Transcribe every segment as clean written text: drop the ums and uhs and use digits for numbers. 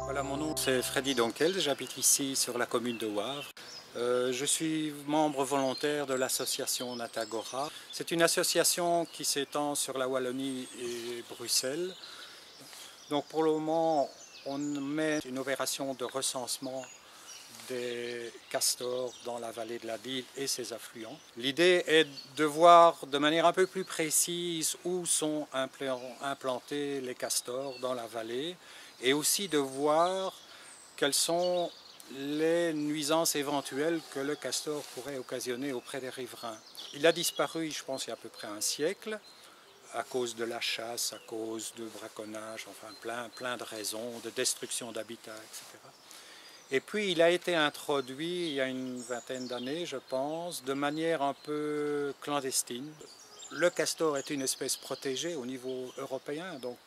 Voilà, mon nom c'est Freddy Donkel, j'habite ici sur la commune de Wavre. Je suis membre volontaire de l'association Natagora. C'est une association qui s'étend sur la Wallonie et Bruxelles. Donc pour le moment, on met une opération de recensement des castors dans la vallée de la Dyle et ses affluents. L'idée est de voir de manière un peu plus précise où sont implantés les castors dans la vallée et aussi de voir quelles sont les nuisances éventuelles que le castor pourrait occasionner auprès des riverains. Il a disparu, je pense, il y a à peu près un siècle, à cause de la chasse, à cause de braconnage, enfin plein de raisons, de destruction d'habitats, etc. Et puis il a été introduit il y a une vingtaine d'années, je pense, de manière un peu clandestine. Le castor est une espèce protégée au niveau européen, donc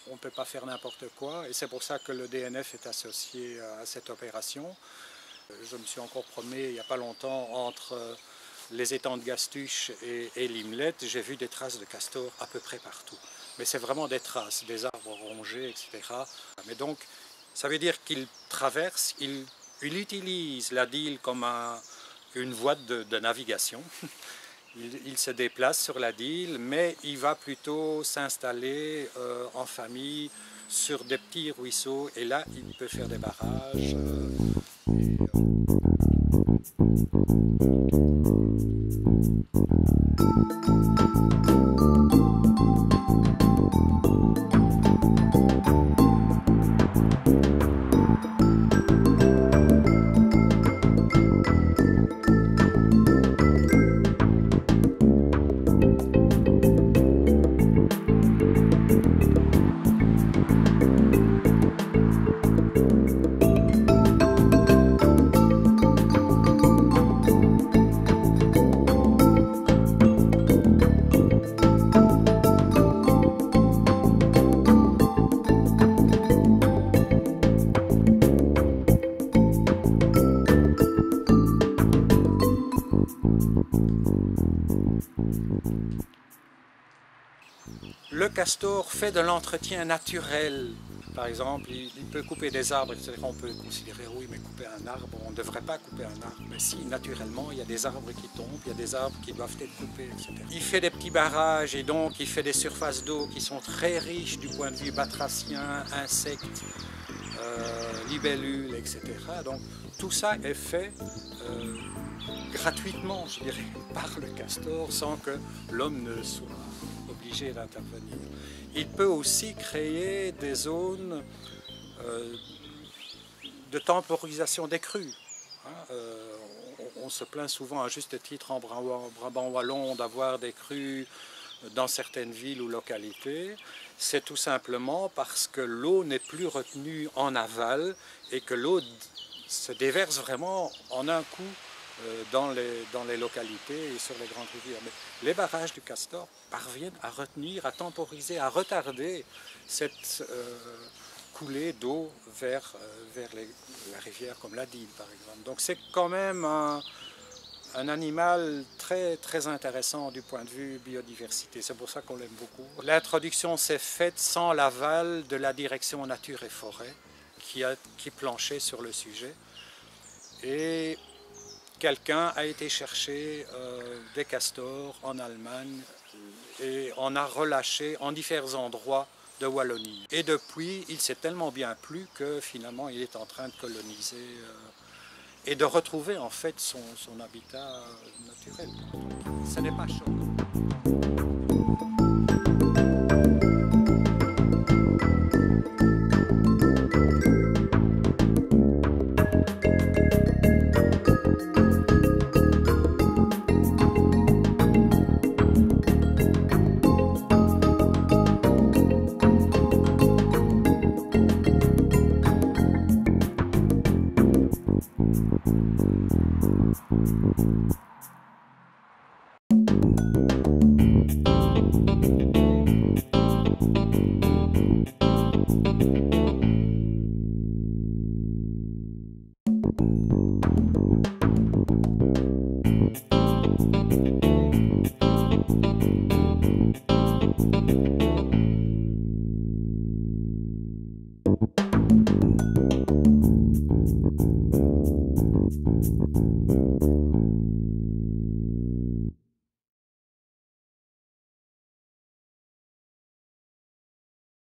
on ne peut pas faire n'importe quoi. Et c'est pour ça que le DNF est associé à cette opération. Je me suis encore promené il n'y a pas longtemps entre les étangs de Gastuche et Limlette. J'ai vu des traces de castor à peu près partout. Mais c'est vraiment des traces, des arbres rongés, etc. Mais donc, ça veut dire qu'il traverse, il utilise la Dyle comme une voie de navigation. Il se déplace sur la Dyle, mais il va plutôt s'installer en famille sur des petits ruisseaux. Et là, il peut faire des barrages. Le castor fait de l'entretien naturel. Par exemple, il peut couper des arbres, etc. On peut considérer, oui, mais couper un arbre, on ne devrait pas couper un arbre. Mais si, naturellement, il y a des arbres qui tombent, il y a des arbres qui doivent être coupés, etc. Il fait des petits barrages et donc il fait des surfaces d'eau qui sont très riches du point de vue batraciens, insectes, libellules, etc. Donc tout ça est fait gratuitement, je dirais, par le castor, sans que l'homme ne soit obligé d'intervenir. Il peut aussi créer des zones de temporisation des crues. On se plaint souvent à juste titre en Brabant wallon d'avoir des crues dans certaines villes ou localités. C'est tout simplement parce que l'eau n'est plus retenue en aval et que l'eau se déverse vraiment en un coup dans les localités et sur les grandes rivières. Mais les barrages du castor parviennent à retenir, à temporiser, à retarder cette coulée d'eau vers la rivière comme la Dyle par exemple. Donc c'est quand même un animal très, très intéressant du point de vue biodiversité. C'est pour ça qu'on l'aime beaucoup. L'introduction s'est faite sans l'aval de la direction Nature et Forêt qui planchait sur le sujet. Et quelqu'un a été chercher des castors en Allemagne et en a relâché en différents endroits de Wallonie. Et depuis, il s'est tellement bien plu que finalement il est en train de coloniser et de retrouver en fait son habitat naturel. Ce n'est pas choquant.